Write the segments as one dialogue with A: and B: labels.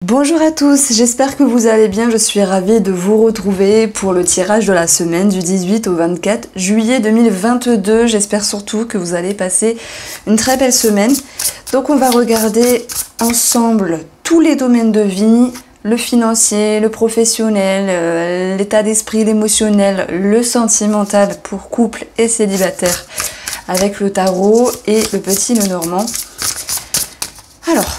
A: Bonjour à tous, j'espère que vous allez bien, je suis ravie de vous retrouver pour le tirage de la semaine du 18 au 24 juillet 2022. J'espère surtout que vous allez passer une très belle semaine. Donc on va regarder ensemble tous les domaines de vie, le financier, le professionnel, l'état d'esprit, l'émotionnel, le sentimental pour couple et célibataire avec le tarot et le petit Lenormand. Alors,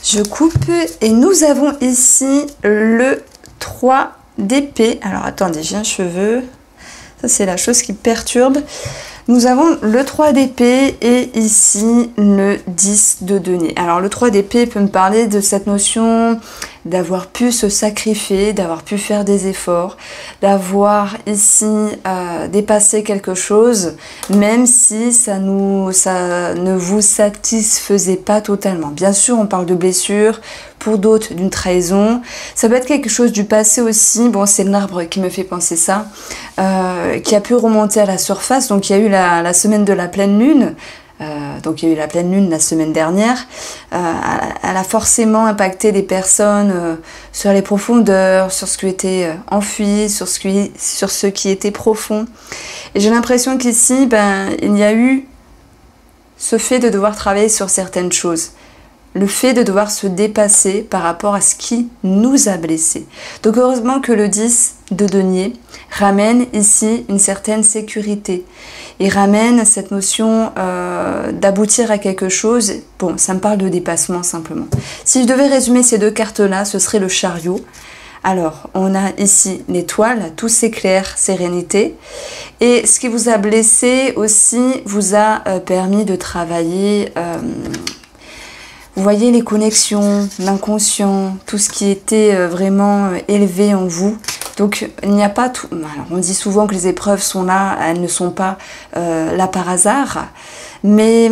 A: je coupe et nous avons ici le 3 d'épée. Alors attendez, j'ai un cheveu. Ça c'est la chose qui perturbe. Nous avons le 3 d'épée et ici le 10 de denier. Alors le 3 d'épée peut me parler de cette notion d'avoir pu se sacrifier, d'avoir pu faire des efforts, d'avoir ici dépassé quelque chose, même si ça ne vous satisfaisait pas totalement. Bien sûr, on parle de blessures, pour d'autres d'une trahison. Ça peut être quelque chose du passé aussi. Bon, c'est l'arbre qui me fait penser ça, qui a pu remonter à la surface. Donc il y a eu la semaine de la pleine lune. Donc il y a eu la pleine lune la semaine dernière. Elle a forcément impacté les personnes sur les profondeurs, sur ce qui était enfui, sur ce qui était profond. Et j'ai l'impression qu'ici, il y a eu ce fait de devoir travailler sur certaines choses. Le fait de devoir se dépasser par rapport à ce qui nous a blessés. Donc heureusement que le 10 de denier ramène ici une certaine sécurité. Il ramène cette notion d'aboutir à quelque chose. Bon, ça me parle de dépassement simplement. Si je devais résumer ces deux cartes-là, ce serait le chariot. Alors, on a ici l'étoile, tout s'éclaire, sérénité. Et ce qui vous a blessé aussi vous a permis de travailler... vous voyez les connexions, l'inconscient, tout ce qui était vraiment élevé en vous. Donc il n'y a pas tout. Alors, on dit souvent que les épreuves sont là, elles ne sont pas là par hasard. Mais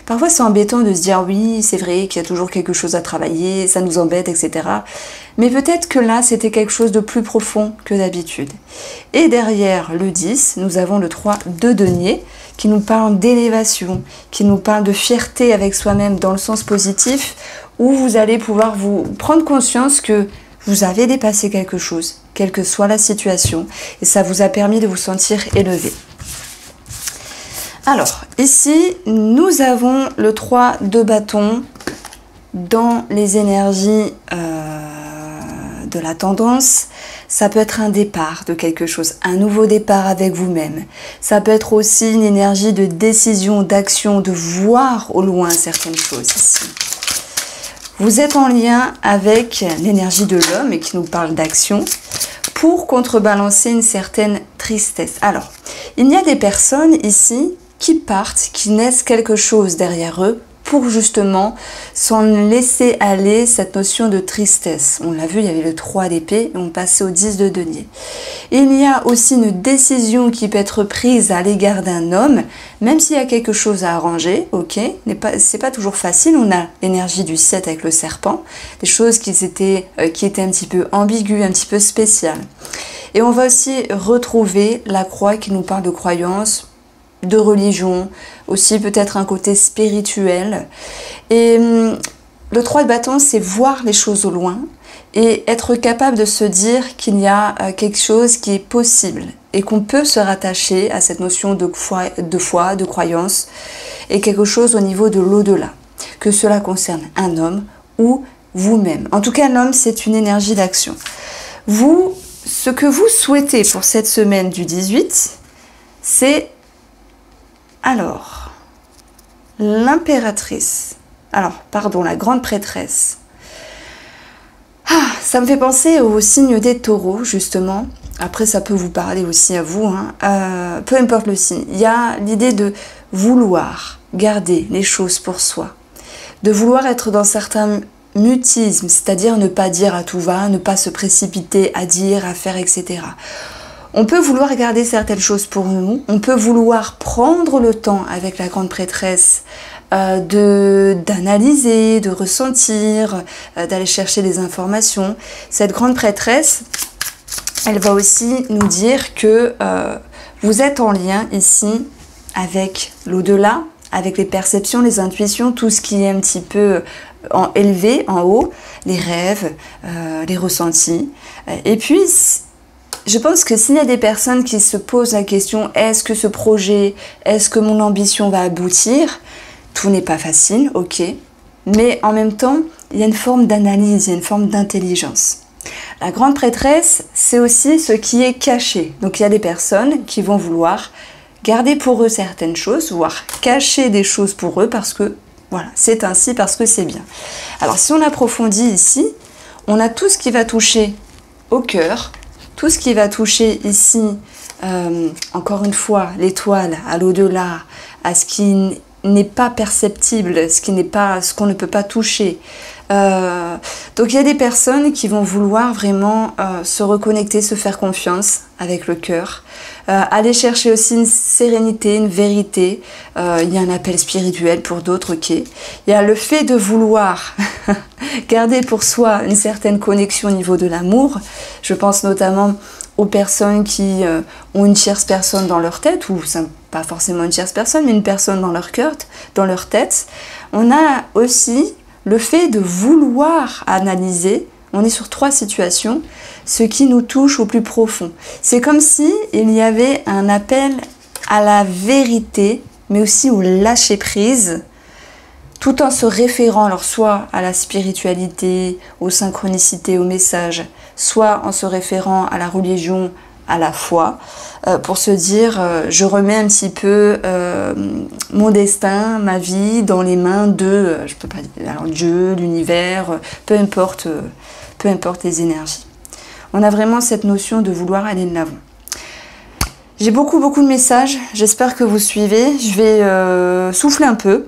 A: parfois c'est embêtant de se dire oui, c'est vrai qu'il y a toujours quelque chose à travailler, ça nous embête, etc. Mais peut-être que là c'était quelque chose de plus profond que d'habitude. Et derrière le 10, nous avons le 3 de denier, qui nous parle d'élévation, qui nous parle de fierté avec soi-même dans le sens positif, où vous allez pouvoir vous prendre conscience que vous avez dépassé quelque chose, quelle que soit la situation, et ça vous a permis de vous sentir élevé. Alors, ici, nous avons le 3 de bâton dans les énergies de la tendance. Ça peut être un départ de quelque chose, un nouveau départ avec vous-même. Ça peut être aussi une énergie de décision, d'action, de voir au loin certaines choses ici. Vous êtes en lien avec l'énergie de l'homme et qui nous parle d'action pour contrebalancer une certaine tristesse. Alors, il y a des personnes ici qui partent, qui naissent quelque chose derrière eux pour justement s'en laisser aller cette notion de tristesse. On l'a vu, il y avait le 3 d'épée et on passait au 10 de denier. Il y a aussi une décision qui peut être prise à l'égard d'un homme, même s'il y a quelque chose à arranger, ok, c'est pas toujours facile. On a l'énergie du 7 avec le serpent, des choses qui étaient un petit peu ambiguës, un petit peu spéciales. Et on va aussi retrouver la croix qui nous parle de croyance, de religion, aussi peut-être un côté spirituel. Et le 3 de bâton, c'est voir les choses au loin et être capable de se dire qu'il y a quelque chose qui est possible et qu'on peut se rattacher à cette notion de foi, de croyance et quelque chose au niveau de l'au-delà, que cela concerne un homme ou vous-même. En tout cas, l'homme, c'est une énergie d'action. Vous, ce que vous souhaitez pour cette semaine du 18, c'est alors l'impératrice, la grande prêtresse. Ça me fait penser au signe des taureaux, justement. Après, ça peut vous parler aussi à vous, hein. Peu importe le signe. Il y a l'idée de vouloir garder les choses pour soi, de vouloir être dans certains mutismes, c'est-à-dire ne pas dire à tout va, ne pas se précipiter à dire, à faire, etc. On peut vouloir garder certaines choses pour nous, on peut vouloir prendre le temps avec la grande prêtresse d'analyser, de ressentir, d'aller chercher des informations. Cette grande prêtresse, elle va aussi nous dire que vous êtes en lien ici avec l'au-delà, avec les perceptions, les intuitions, tout ce qui est un petit peu élevé, en haut, les rêves, les ressentis. Et puis, je pense que s'il y a des personnes qui se posent la question, est-ce que ce projet, est-ce que mon ambition va aboutir? Tout n'est pas facile, ok. Mais en même temps, il y a une forme d'analyse, il y a une forme d'intelligence. La grande prêtresse, c'est aussi ce qui est caché. Donc il y a des personnes qui vont vouloir garder pour eux certaines choses, voire cacher des choses pour eux parce que, voilà, c'est ainsi, parce que c'est bien. Alors si on approfondit ici, on a tout ce qui va toucher au cœur, tout ce qui va toucher ici, encore une fois, l'étoile, à l'au-delà, à ce qui n'est pas perceptible, ce qu'on ne peut pas toucher. Donc il y a des personnes qui vont vouloir vraiment se reconnecter, se faire confiance avec le cœur, aller chercher aussi une sérénité, une vérité. Il y a un appel spirituel pour d'autres, ok. Il y a le fait de vouloir garder pour soi une certaine connexion au niveau de l'amour. Je pense notamment aux personnes qui ont une tierce personne dans leur tête, ou pas forcément une tierce personne, mais une personne dans leur cœur, dans leur tête. On a aussi le fait de vouloir analyser, on est sur 3 situations, ce qui nous touche au plus profond. C'est comme si il y avait un appel à la vérité, mais aussi au lâcher-prise, tout en se référant alors soit à la spiritualité, aux synchronicités, aux messages, soit en se référant à la religion, à la foi, pour se dire je remets un petit peu mon destin, ma vie dans les mains de, je peux pas dire, alors Dieu, l'univers, peu importe les énergies. On a vraiment cette notion de vouloir aller de l'avant. J'ai beaucoup de messages, j'espère que vous suivez. Je vais souffler un peu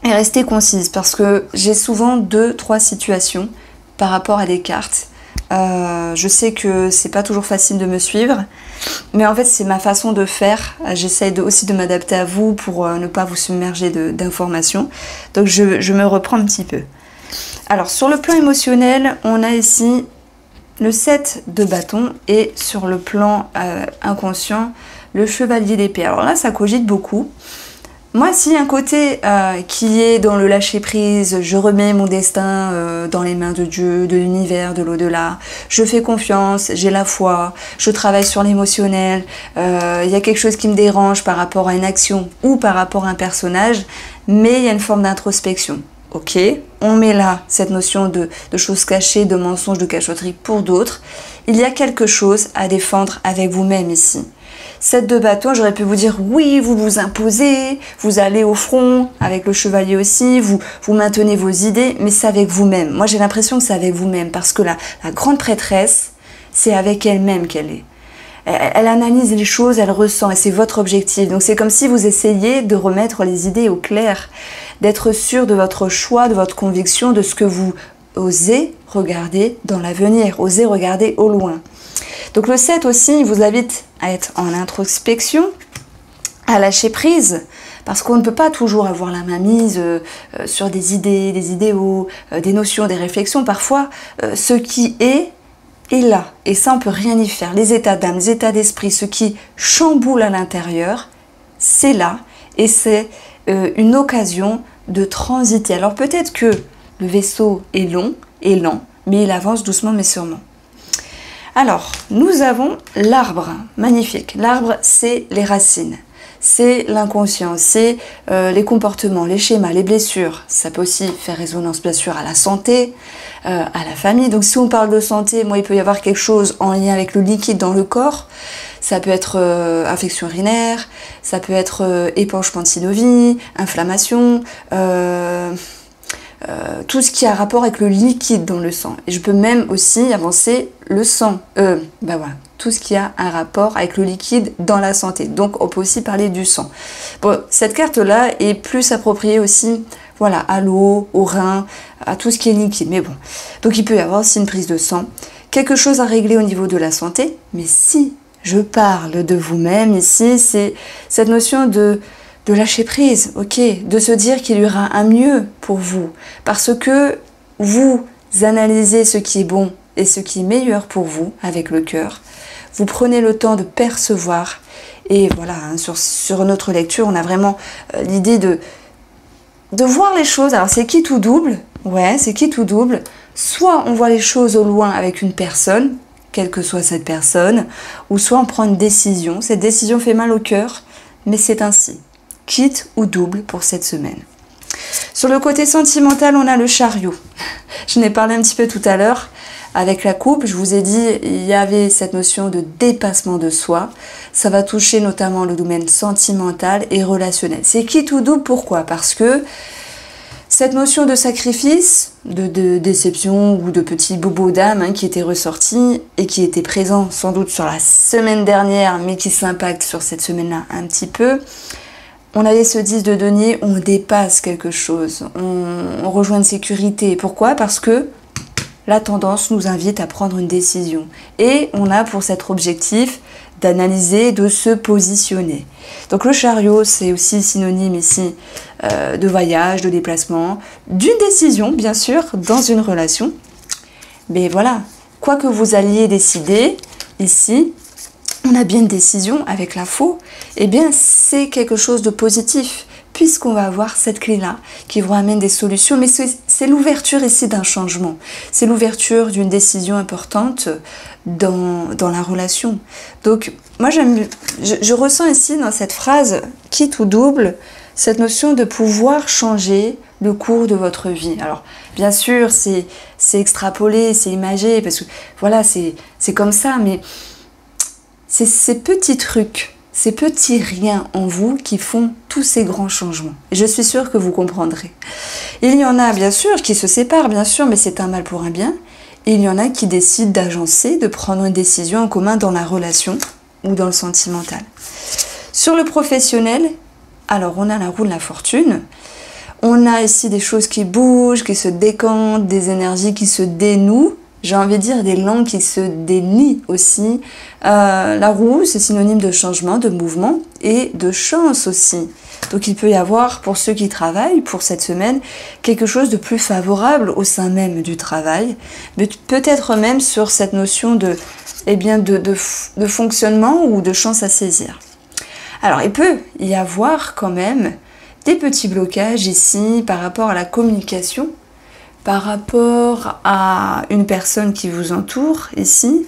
A: et rester concise parce que j'ai souvent 2-3 situations par rapport à des cartes. Je sais que c'est pas toujours facile de me suivre, mais en fait c'est ma façon de faire. J'essaye aussi de m'adapter à vous pour ne pas vous submerger d'informations. Donc je me reprends un petit peu. Alors sur le plan émotionnel, on a ici le 7 de bâton et sur le plan inconscient, le chevalier d'épée. Alors là ça cogite beaucoup. Moi, s'il y a un côté qui est dans le lâcher-prise, je remets mon destin dans les mains de Dieu, de l'univers, de l'au-delà, je fais confiance, j'ai la foi, je travaille sur l'émotionnel, il y a quelque chose qui me dérange par rapport à une action ou par rapport à un personnage, mais il y a une forme d'introspection. Ok, on met là cette notion de choses cachées, de mensonges, de cachotterie pour d'autres. Il y a quelque chose à défendre avec vous-même ici. 7 de bâton, j'aurais pu vous dire oui, vous vous imposez, vous allez au front, avec le chevalier aussi, vous maintenez vos idées, mais c'est avec vous-même. Moi j'ai l'impression que c'est avec vous-même, parce que la grande prêtresse, c'est avec elle-même qu'elle est. Elle analyse les choses, elle ressent, et c'est votre objectif. Donc c'est comme si vous essayiez de remettre les idées au clair, d'être sûr de votre choix, de votre conviction, de ce que vous osez regarder dans l'avenir, osez regarder au loin. Donc le 7 aussi, il vous invite à être en introspection, à lâcher prise, parce qu'on ne peut pas toujours avoir la main mise sur des idées, des idéaux, des notions, des réflexions. Parfois, ce qui est là, et ça on peut rien y faire. Les états d'âme, les états d'esprit, ce qui chamboule à l'intérieur, c'est là, et c'est une occasion de transiter. Alors peut-être que le vaisseau est long et lent, mais il avance doucement mais sûrement. Alors, nous avons l'arbre, magnifique. L'arbre, c'est les racines, c'est l'inconscient, c'est les comportements, les schémas, les blessures. Ça peut aussi faire résonance, bien sûr, à la santé, à la famille. Donc, si on parle de santé, moi, il peut y avoir quelque chose en lien avec le liquide dans le corps. Ça peut être infection urinaire, ça peut être épanchement de synovie, inflammation, tout ce qui a rapport avec le liquide dans le sang. Et je peux même aussi avancer le sang. Voilà, tout ce qui a un rapport avec le liquide dans la santé. Donc on peut aussi parler du sang. Bon, cette carte-là est plus appropriée aussi, voilà, à l'eau, au rein, à tout ce qui est liquide. Mais bon, donc il peut y avoir aussi une prise de sang. Quelque chose à régler au niveau de la santé. Mais si je parle de vous-même ici, c'est cette notion de lâcher prise, ok, de se dire qu'il y aura un mieux pour vous, parce que vous analysez ce qui est bon et ce qui est meilleur pour vous avec le cœur, vous prenez le temps de percevoir Et voilà, hein, sur notre lecture, on a vraiment l'idée de voir les choses. Alors c'est qui tout double? Ouais, c'est qui tout double. Soit on voit les choses au loin avec une personne, quelle que soit cette personne, ou soit on prend une décision. Cette décision fait mal au cœur, mais c'est ainsi. Quitte ou double pour cette semaine. Sur le côté sentimental, on a le chariot. Je n'ai parlé un petit peu tout à l'heure avec la coupe. Je vous ai dit, il y avait cette notion de dépassement de soi. Ça va toucher notamment le domaine sentimental et relationnel. C'est quitte ou double, pourquoi? Parce que cette notion de sacrifice, de déception ou de petit bobo d'âme hein, qui était ressorti et qui était présent sans doute sur la semaine dernière, mais qui s'impacte sur cette semaine-là un petit peu. On avait ce 10 de denier, on dépasse quelque chose, on rejoint une sécurité. Pourquoi? Parce que la tendance nous invite à prendre une décision. Et on a pour cet objectif d'analyser, de se positionner. Donc le chariot, c'est aussi synonyme ici de voyage, de déplacement, d'une décision, bien sûr, dans une relation. Mais voilà, quoi que vous alliez décider, ici, on a bien une décision avec la faux, eh bien c'est quelque chose de positif, puisqu'on va avoir cette clé-là qui vous ramène des solutions, mais c'est l'ouverture ici d'un changement, c'est l'ouverture d'une décision importante dans la relation. Donc moi je ressens ici dans cette phrase quitte ou double, cette notion de pouvoir changer le cours de votre vie. Alors bien sûr c'est extrapolé, c'est imagé, parce que voilà c'est comme ça, mais c'est ces petits trucs, ces petits riens en vous qui font tous ces grands changements. Et je suis sûre que vous comprendrez. Il y en a bien sûr qui se séparent, bien sûr, mais c'est un mal pour un bien. Et il y en a qui décident d'agencer, de prendre une décision en commun dans la relation ou dans le sentimental. Sur le professionnel, alors on a la roue de la fortune. On a ici des choses qui bougent, qui se décantent, des énergies qui se dénouent. J'ai envie de dire des langues qui se dénient aussi. La roue, c'est synonyme de changement, de mouvement et de chance aussi. Donc il peut y avoir, pour ceux qui travaillent, pour cette semaine, quelque chose de plus favorable au sein même du travail, mais peut-être même sur cette notion de fonctionnement ou de chance à saisir. Alors il peut y avoir quand même des petits blocages ici par rapport à la communication, par rapport à une personne qui vous entoure ici.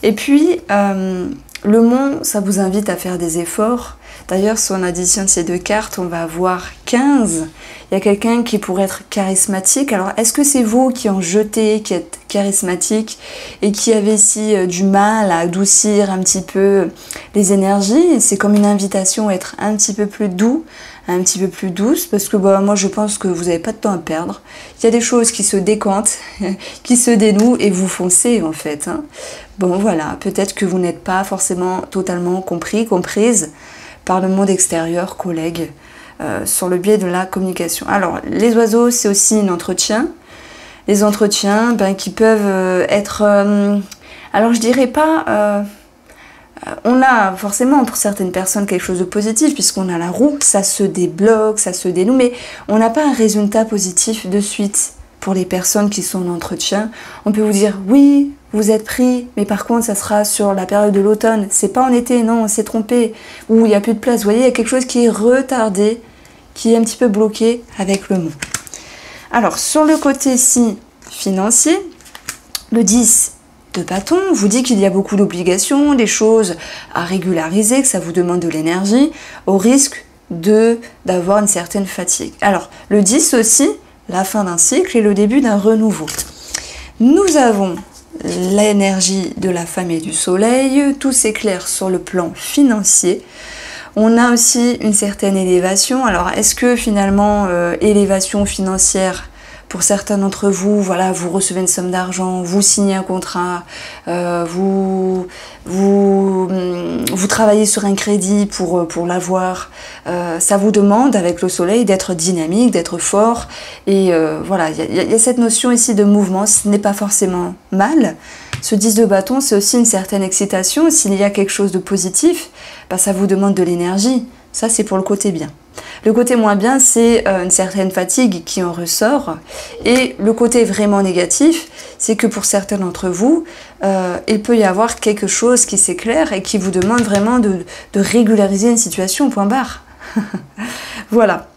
A: Et puis, le monde, ça vous invite à faire des efforts. D'ailleurs, si on additionne ces deux cartes, on va avoir 15. Il y a quelqu'un qui pourrait être charismatique. Alors, est-ce que c'est vous qui en jetez, qui êtes charismatique et qui avez ici du mal à adoucir un petit peu les énergies? C'est comme une invitation à être un petit peu plus doux, un petit peu plus douce, parce que moi je pense que vous n'avez pas de temps à perdre. Il y a des choses qui se décantent, qui se dénouent et vous foncez en fait. Hein. Bon voilà, peut-être que vous n'êtes pas forcément totalement comprise par le monde extérieur, collègues, sur le biais de la communication. Alors les oiseaux, c'est aussi un entretien. Les entretiens qui peuvent être... alors je dirais pas... on a forcément pour certaines personnes quelque chose de positif puisqu'on a la roue, ça se débloque, ça se dénoue, mais on n'a pas un résultat positif de suite pour les personnes qui sont en entretien. On peut vous dire oui, vous êtes pris, mais par contre ça sera sur la période de l'automne, c'est pas en été, non, on s'est trompé, ou il n'y a plus de place. Vous voyez, il y a quelque chose qui est retardé, qui est un petit peu bloqué avec le mot. Alors sur le côté ici financier, le 10 de bâton vous dit qu'il y a beaucoup d'obligations, des choses à régulariser, que ça vous demande de l'énergie, au risque d'avoir une certaine fatigue. Alors, le 10 aussi, la fin d'un cycle et le début d'un renouveau. Nous avons l'énergie de la femme et du soleil, tout s'éclaire sur le plan financier. On a aussi une certaine élévation. Alors, est-ce que finalement, élévation financière, pour certains d'entre vous, voilà, vous recevez une somme d'argent, vous signez un contrat, vous travaillez sur un crédit pour l'avoir. Ça vous demande, avec le soleil, d'être dynamique, d'être fort. Et voilà, il y a cette notion ici de mouvement, ce n'est pas forcément mal. Ce 10 de bâton, c'est aussi une certaine excitation. S'il y a quelque chose de positif, ça vous demande de l'énergie. Ça, c'est pour le côté bien. Le côté moins bien, c'est une certaine fatigue qui en ressort. Et le côté vraiment négatif, c'est que pour certains d'entre vous, il peut y avoir quelque chose qui s'éclaire et qui vous demande vraiment de régulariser une situation, point barre. Voilà.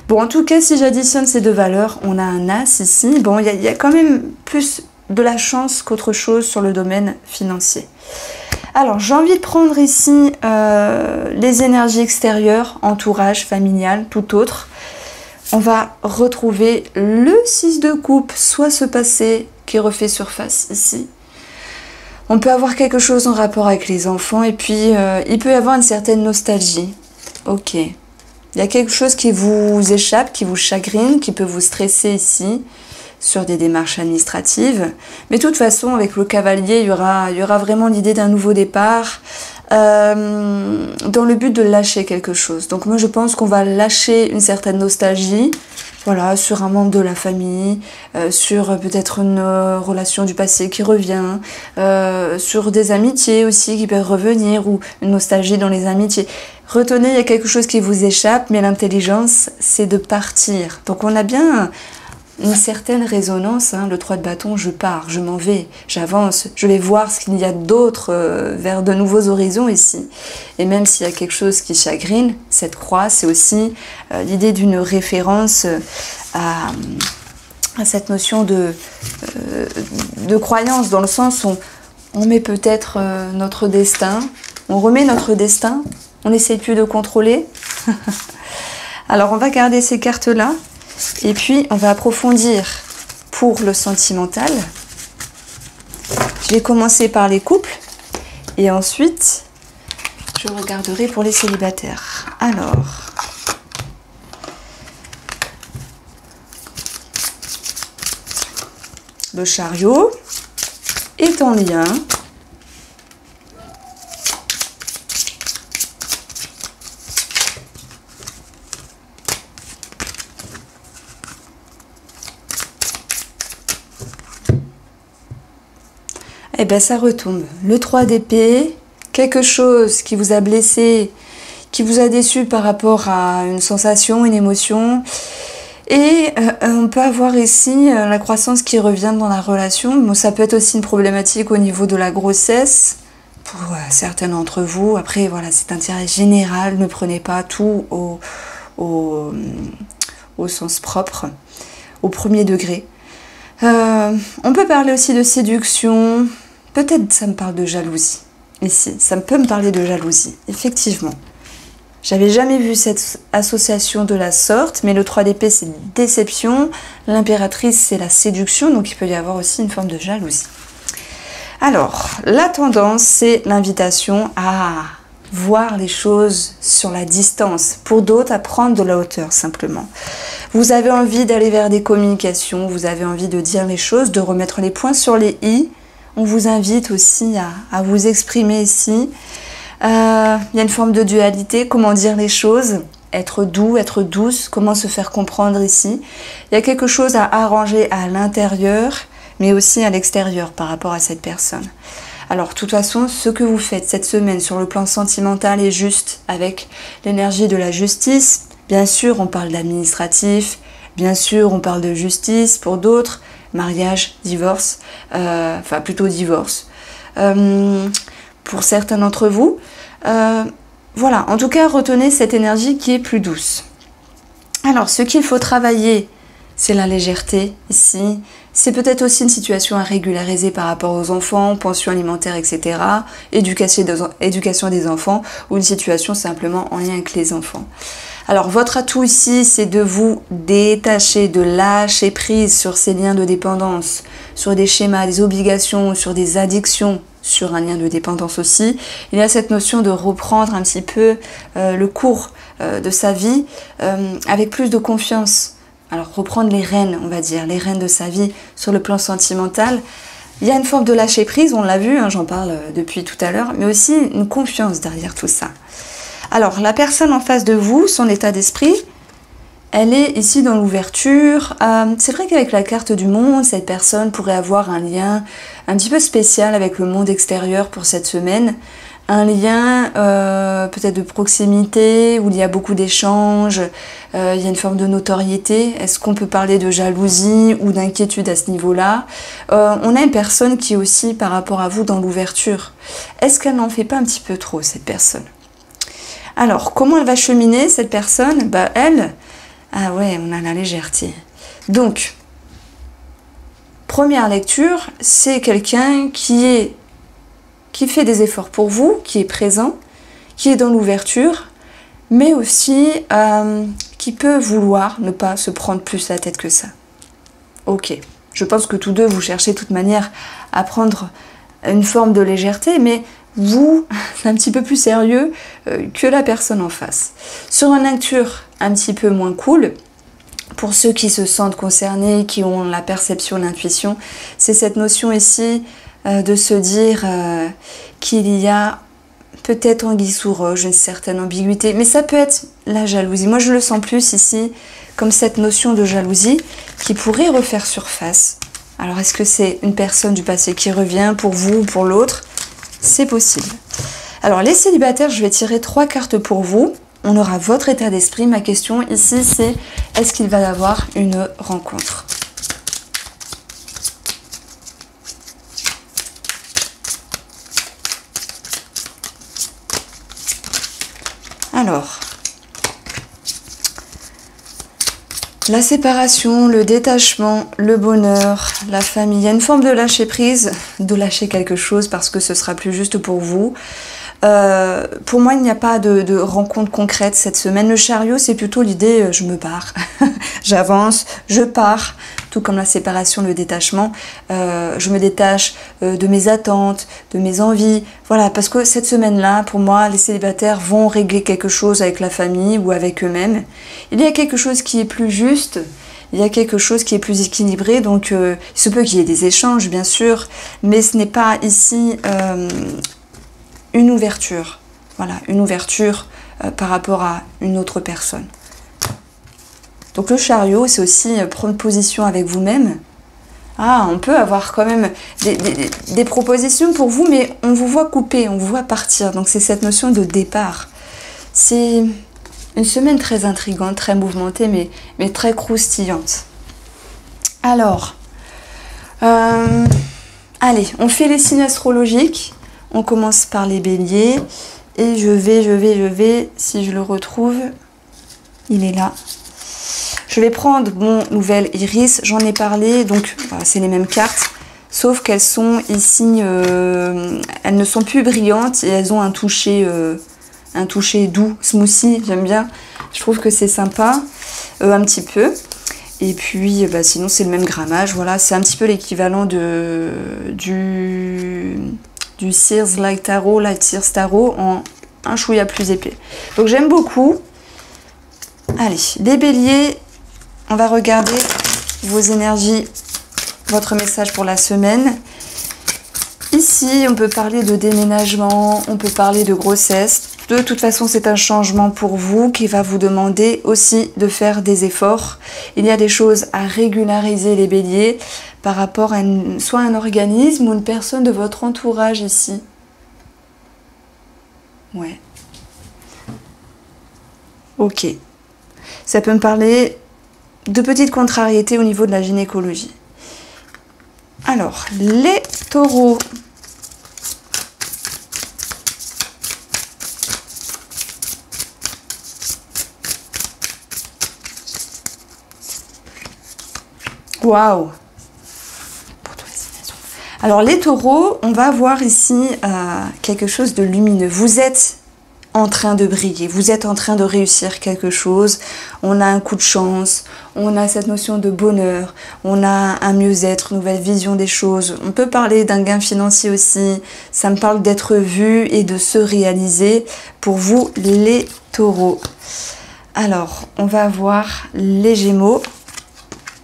A: Bon, en tout cas, si j'additionne ces deux valeurs, on a un As ici. Bon, il y a quand même plus de la chance qu'autre chose sur le domaine financier. Alors, j'ai envie de prendre ici les énergies extérieures, entourage, familial, tout autre. On va retrouver le 6 de coupe, soit ce passé qui refait surface ici. On peut avoir quelque chose en rapport avec les enfants et puis il peut y avoir une certaine nostalgie. Ok. Il y a quelque chose qui vous échappe, qui vous chagrine, qui peut vous stresser ici, sur des démarches administratives. Mais de toute façon, avec le cavalier, il y aura vraiment l'idée d'un nouveau départ, dans le but de lâcher quelque chose. Donc moi, je pense qu'on va lâcher une certaine nostalgie, voilà, sur un membre de la famille, sur peut-être une relation du passé qui revient, sur des amitiés aussi qui peuvent revenir, ou une nostalgie dans les amitiés. Retenez, il y a quelque chose qui vous échappe, mais l'intelligence, c'est de partir. Donc on a bien une certaine résonance, hein, le 3 de bâton, je pars, je m'en vais, j'avance, je vais voir ce qu'il y a d'autre vers de nouveaux horizons ici. Et même s'il y a quelque chose qui chagrine, cette croix, c'est aussi l'idée d'une référence à cette notion de croyance, dans le sens où on met peut-être notre destin, on remet notre destin, on n'essaye plus de contrôler. Alors on va garder ces cartes-là. Et puis, on va approfondir pour le sentimental. Je vais commencer par les couples. Et ensuite, je regarderai pour les célibataires. Alors, le chariot est en lien et bien ça retombe. Le 3 d'épée, quelque chose qui vous a blessé, qui vous a déçu par rapport à une sensation, une émotion. Et on peut avoir ici la croissance qui revient dans la relation. Bon, ça peut être aussi une problématique au niveau de la grossesse pour certains d'entre vous. Après, voilà, c'est un tirage général. Ne prenez pas tout au sens propre, au premier degré. On peut parler aussi de séduction. Peut-être ça me parle de jalousie. Ici, ça peut me parler de jalousie, effectivement. J'avais jamais vu cette association de la sorte, mais le 3 d'épée, c'est déception. L'impératrice, c'est la séduction, donc il peut y avoir aussi une forme de jalousie. Alors, la tendance, c'est l'invitation à voir les choses sur la distance. Pour d'autres, à prendre de la hauteur, simplement. Vous avez envie d'aller vers des communications, vous avez envie de dire les choses, de remettre les points sur les i. On vous invite aussi à vous exprimer ici. Il y a une forme de dualité, comment dire les choses, être doux, être douce, comment se faire comprendre ici. Il y a quelque chose à arranger à l'intérieur, mais aussi à l'extérieur par rapport à cette personne. Alors, de toute façon, ce que vous faites cette semaine sur le plan sentimental est juste avec l'énergie de la justice. Bien sûr, on parle d'administratif, bien sûr, on parle de justice pour d'autres, mariage, divorce, enfin plutôt divorce. Pour certains d'entre vous, voilà, en tout cas, retenez cette énergie qui est plus douce. Alors, ce qu'il faut travailler, c'est la légèreté ici. C'est peut-être aussi une situation à régulariser par rapport aux enfants, pension alimentaire, etc. Éducation des enfants, ou une situation simplement en lien avec les enfants. Alors, votre atout ici, c'est de vous détacher, de lâcher prise sur ces liens de dépendance, sur des schémas, des obligations, sur des addictions, sur un lien de dépendance aussi. Il y a cette notion de reprendre un petit peu le cours de sa vie avec plus de confiance. Alors, reprendre les rênes, on va dire, les rênes de sa vie sur le plan sentimental. Il y a une forme de lâcher prise, on l'a vu, hein, j'en parle depuis tout à l'heure, mais aussi une confiance derrière tout ça. Alors, la personne en face de vous, son état d'esprit, elle est ici dans l'ouverture. C'est vrai qu'avec la carte du monde, cette personne pourrait avoir un lien un petit peu spécial avec le monde extérieur pour cette semaine. un lien peut-être de proximité, où il y a beaucoup d'échanges, il y a une forme de notoriété. Est-ce qu'on peut parler de jalousie ou d'inquiétude à ce niveau-là? On a une personne qui est aussi par rapport à vous dans l'ouverture. Est-ce qu'elle n'en fait pas un petit peu trop, cette personne? Alors, comment elle va cheminer, cette personne? Bah, elle, ah ouais, on a la légèreté. Donc, première lecture, c'est quelqu'un qui fait des efforts pour vous, qui est présent, qui est dans l'ouverture, mais aussi qui peut vouloir ne pas se prendre plus la tête que ça. Ok, je pense que tous deux, vous cherchez de toute manière à prendre une forme de légèreté, mais vous, c'est un petit peu plus sérieux que la personne en face. Sur une lecture un petit peu moins cool, pour ceux qui se sentent concernés, qui ont la perception, l'intuition, c'est cette notion ici de se dire qu'il y a peut-être anguille sous roche, une certaine ambiguïté, mais ça peut être la jalousie. Moi, je le sens plus ici comme cette notion de jalousie qui pourrait refaire surface. Alors, est-ce que c'est une personne du passé qui revient pour vous ou pour l'autre? C'est possible. Alors, les célibataires, je vais tirer 3 cartes pour vous. On aura votre état d'esprit. Ma question ici, c'est est-ce qu'il va y avoir une rencontre? Alors, la séparation, le détachement, le bonheur, la famille. Il y a une forme de lâcher prise, de lâcher quelque chose parce que ce sera plus juste pour vous. Pour moi, il n'y a pas de rencontre concrète cette semaine. Le chariot, c'est plutôt l'idée, je me barre, j'avance, je pars. Tout comme la séparation, le détachement. Je me détache de mes attentes, de mes envies. Voilà, parce que cette semaine-là, pour moi, les célibataires vont régler quelque chose avec la famille ou avec eux-mêmes. Il y a quelque chose qui est plus juste. Il y a quelque chose qui est plus équilibré. Donc, il se peut qu'il y ait des échanges, bien sûr. Mais ce n'est pas ici... une ouverture, voilà, une ouverture par rapport à une autre personne. Donc le chariot, c'est aussi prendre position avec vous-même. Ah, on peut avoir quand même des propositions pour vous, mais on vous voit couper, on vous voit partir. Donc c'est cette notion de départ. C'est une semaine très intrigante, très mouvementée, mais très croustillante. Alors, allez, on fait les signes astrologiques. On commence par les béliers et je vais, si je le retrouve, il est là. Je vais prendre mon nouvel iris, j'en ai parlé, donc voilà, c'est les mêmes cartes, sauf qu'elles sont ici, elles ne sont plus brillantes et elles ont un toucher doux, smoothie, j'aime bien. Je trouve que c'est sympa, un petit peu. Et puis, sinon c'est le même grammage, voilà, c'est un petit peu l'équivalent du Sears Light Tarot, Light Sears Tarot en un chouïa plus épais. Donc j'aime beaucoup. Allez, les béliers, on va regarder vos énergies, votre message pour la semaine. Ici, on peut parler de déménagement, on peut parler de grossesse. De toute façon, c'est un changement pour vous qui va vous demander aussi de faire des efforts. Il y a des choses à régulariser, les béliers, par rapport à soit un organisme ou une personne de votre entourage ici. Ouais. Ok. Ça peut me parler de petites contrariétés au niveau de la gynécologie. Alors, les taureaux. Waouh! Alors les taureaux, on va voir ici quelque chose de lumineux. Vous êtes en train de briller, vous êtes en train de réussir quelque chose. On a un coup de chance, on a cette notion de bonheur, on a un mieux-être, une nouvelle vision des choses. On peut parler d'un gain financier aussi. Ça me parle d'être vu et de se réaliser pour vous les taureaux. Alors, on va voir les gémeaux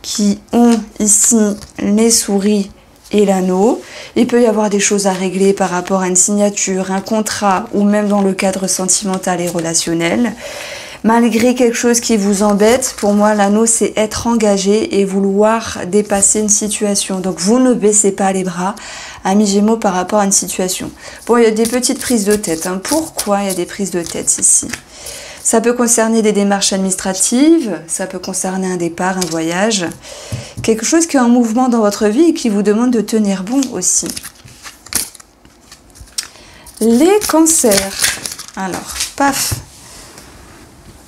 A: qui ont ici les souris et l'anneau. Il peut y avoir des choses à régler par rapport à une signature, un contrat ou même dans le cadre sentimental et relationnel. malgré quelque chose qui vous embête. Pour moi, l'anneau, c'est être engagé et vouloir dépasser une situation. Donc, vous ne baissez pas les bras, amis Gémeaux, par rapport à une situation. Bon, il y a des petites prises de tête. Hein. Pourquoi il y a des prises de tête ici? Ça peut concerner des démarches administratives, ça peut concerner un départ, un voyage, quelque chose qui est en mouvement dans votre vie et qui vous demande de tenir bon aussi. Les cancers. Alors, paf.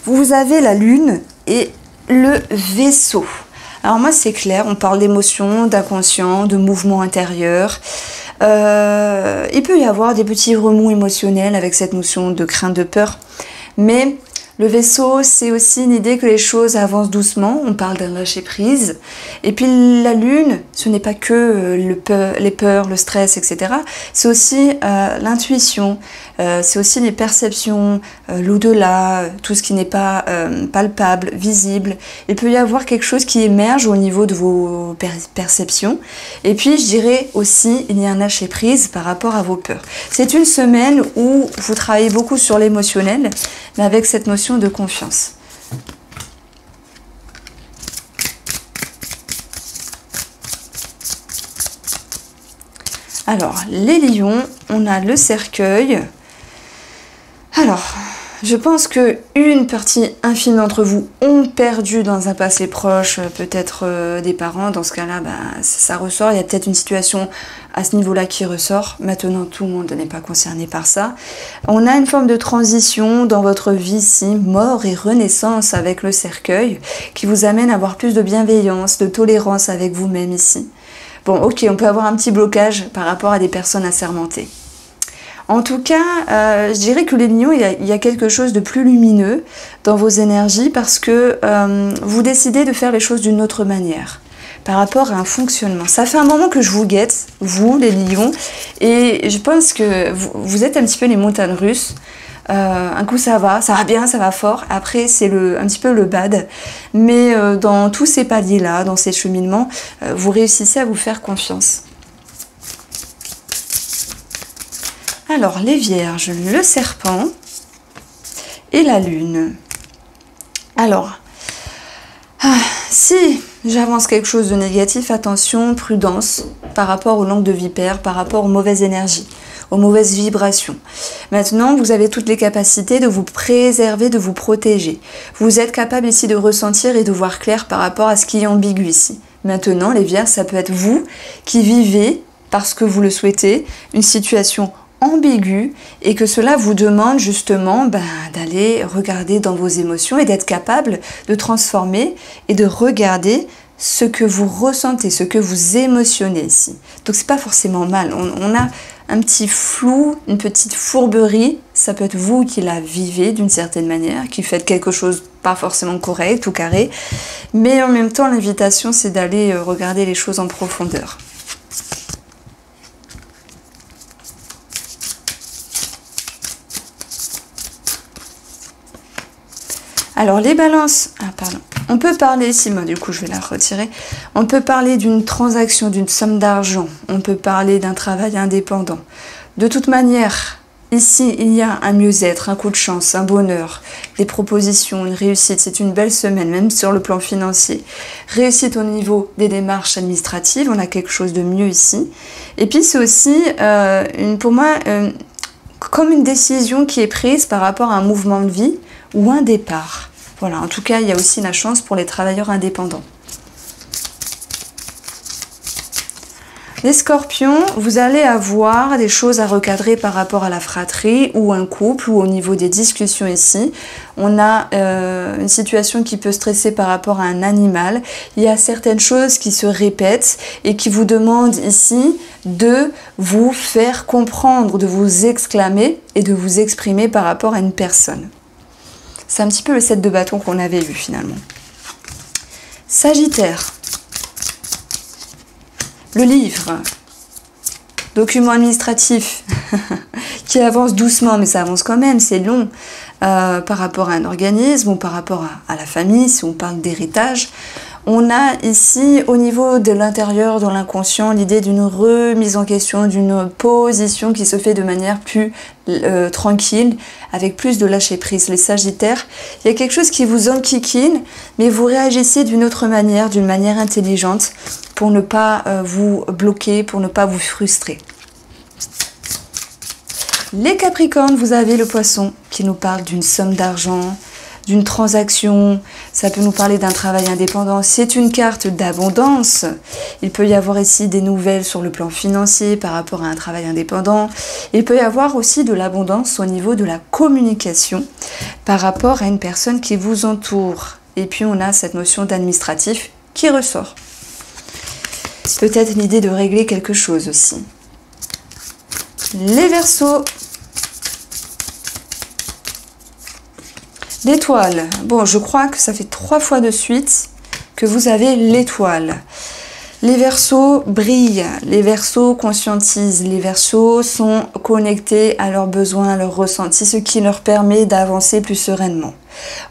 A: Vous avez la lune et le vaisseau. Alors moi, c'est clair, on parle d'émotions, d'inconscient, de mouvement intérieur. Il peut y avoir des petits remous émotionnels avec cette notion de crainte, de peur. Mais le vaisseau, c'est aussi une idée que les choses avancent doucement. On parle d'un lâcher-prise. Et puis la lune, ce n'est pas que les peurs, le stress, etc. C'est aussi l'intuition, c'est aussi les perceptions, l'au-delà, tout ce qui n'est pas palpable, visible. Il peut y avoir quelque chose qui émerge au niveau de vos perceptions. Et puis, je dirais aussi, il y a un lâcher-prise par rapport à vos peurs. C'est une semaine où vous travaillez beaucoup sur l'émotionnel, mais avec cette notion de confiance. Alors, les lions, on a le cercueil. Alors, je pense que une partie infime d'entre vous ont perdu dans un passé proche, peut-être des parents. Dans ce cas-là, ça ressort. Il y a peut-être une situation à ce niveau-là qui ressort. Maintenant, tout le monde n'est pas concerné par ça. On a une forme de transition dans votre vie ici, mort et renaissance avec le cercueil, qui vous amène à avoir plus de bienveillance, de tolérance avec vous-même ici. Bon, ok, on peut avoir un petit blocage par rapport à des personnes assermentées. En tout cas, je dirais que les lions, il y a quelque chose de plus lumineux dans vos énergies parce que vous décidez de faire les choses d'une autre manière par rapport à un fonctionnement. Ça fait un moment que je vous guette, vous, les lions, et je pense que vous êtes un petit peu les montagnes russes. Un coup ça va bien, ça va fort. Après c'est un petit peu le bad. Mais dans tous ces paliers-là, dans ces cheminements, vous réussissez à vous faire confiance. Alors les vierges, le serpent et la lune. Alors, si j'avance quelque chose de négatif, attention, prudence par rapport aux langues de vipère, par rapport aux mauvaises énergies, aux mauvaises vibrations. Maintenant, vous avez toutes les capacités de vous préserver, de vous protéger. Vous êtes capable ici de ressentir et de voir clair par rapport à ce qui est ambigu ici. Maintenant, les vierges, ça peut être vous qui vivez, parce que vous le souhaitez, une situation ambiguë et que cela vous demande justement d'aller regarder dans vos émotions et d'être capable de transformer et de regarder ce que vous ressentez, ce que vous émotionnez ici. Donc c'est pas forcément mal. On a un petit flou, une petite fourberie. Ça peut être vous qui la vivez d'une certaine manière, qui faites quelque chose pas forcément correct ou carré. Mais en même temps, l'invitation, c'est d'aller regarder les choses en profondeur. Alors les balances, on peut parler ici, moi du coup je vais la retirer, on peut parler d'une transaction, d'une somme d'argent, on peut parler d'un travail indépendant. De toute manière, ici il y a un mieux-être, un coup de chance, un bonheur, des propositions, une réussite, c'est une belle semaine, même sur le plan financier. Réussite au niveau des démarches administratives, on a quelque chose de mieux ici. Et puis c'est aussi, pour moi, comme une décision qui est prise par rapport à un mouvement de vie ou un départ. Voilà, en tout cas, il y a aussi la chance pour les travailleurs indépendants. Les scorpions, vous allez avoir des choses à recadrer par rapport à la fratrie ou un couple ou au niveau des discussions ici. On a une situation qui peut stresser par rapport à un animal. Il y a certaines choses qui se répètent et qui vous demandent ici de vous faire comprendre, de vous exclamer et de vous exprimer par rapport à une personne. C'est un petit peu le 7 de bâton qu'on avait vu finalement. Sagittaire. Le livre. Document administratif qui avance doucement, mais ça avance quand même, c'est long. Par rapport à un organisme ou par rapport à la famille, si on parle d'héritage. On a ici, au niveau de l'intérieur, dans l'inconscient, l'idée d'une remise en question, d'une position qui se fait de manière plus tranquille, avec plus de lâcher prise. Les Sagittaires, il y a quelque chose qui vous enquiquine, mais vous réagissez d'une autre manière, d'une manière intelligente, pour ne pas vous bloquer, pour ne pas vous frustrer. Les Capricornes, vous avez le Poisson qui nous parle d'une somme d'argent, d'une transaction, ça peut nous parler d'un travail indépendant. C'est une carte d'abondance. Il peut y avoir ici des nouvelles sur le plan financier par rapport à un travail indépendant. Il peut y avoir aussi de l'abondance au niveau de la communication par rapport à une personne qui vous entoure. Et puis on a cette notion d'administratif qui ressort. Peut-être l'idée de régler quelque chose aussi. Les Verseaux. L'étoile. Bon, je crois que ça fait 3 fois de suite que vous avez l'étoile. Les Verseaux brillent, les Verseaux conscientisent, les Verseaux sont connectés à leurs besoins, à leurs ressentis, ce qui leur permet d'avancer plus sereinement.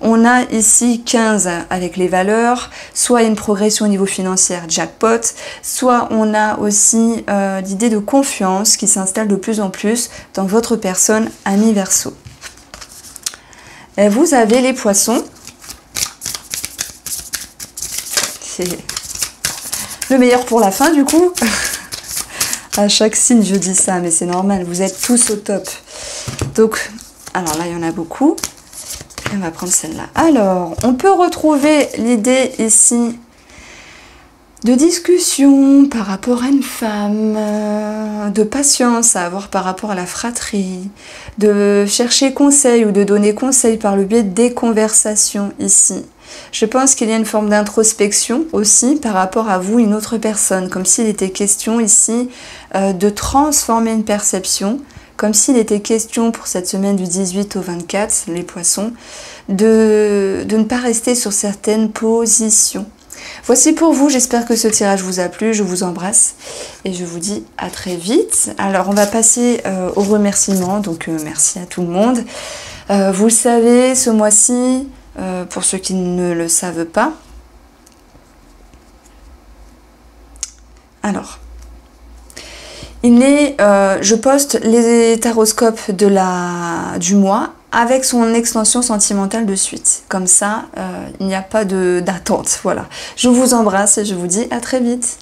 A: On a ici 15 avec les valeurs, soit une progression au niveau financier, jackpot, soit on a aussi l'idée de confiance qui s'installe de plus en plus dans votre personne, ami Verseau. Et vous avez les Poissons. C'est le meilleur pour la fin du coup. À chaque signe je dis ça, mais c'est normal, vous êtes tous au top. Donc, alors là il y en a beaucoup. Et on va prendre celle-là. Alors, on peut retrouver l'idée ici de discussion par rapport à une femme, de patience à avoir par rapport à la fratrie, de chercher conseil ou de donner conseil par le biais des conversations ici. Je pense qu'il y a une forme d'introspection aussi par rapport à vous, une autre personne, comme s'il était question ici de transformer une perception, comme s'il était question pour cette semaine du 18 au 24, les Poissons, de ne pas rester sur certaines positions. Voici pour vous, j'espère que ce tirage vous a plu, je vous embrasse et je vous dis à très vite. Alors on va passer aux remerciements, donc merci à tout le monde. Vous le savez, ce mois-ci, pour ceux qui ne le savent pas, alors, je poste les taroscopes du mois avec son extension sentimentale de suite. Comme ça, il n'y a pas d'attente. Voilà. Je vous embrasse et je vous dis à très vite.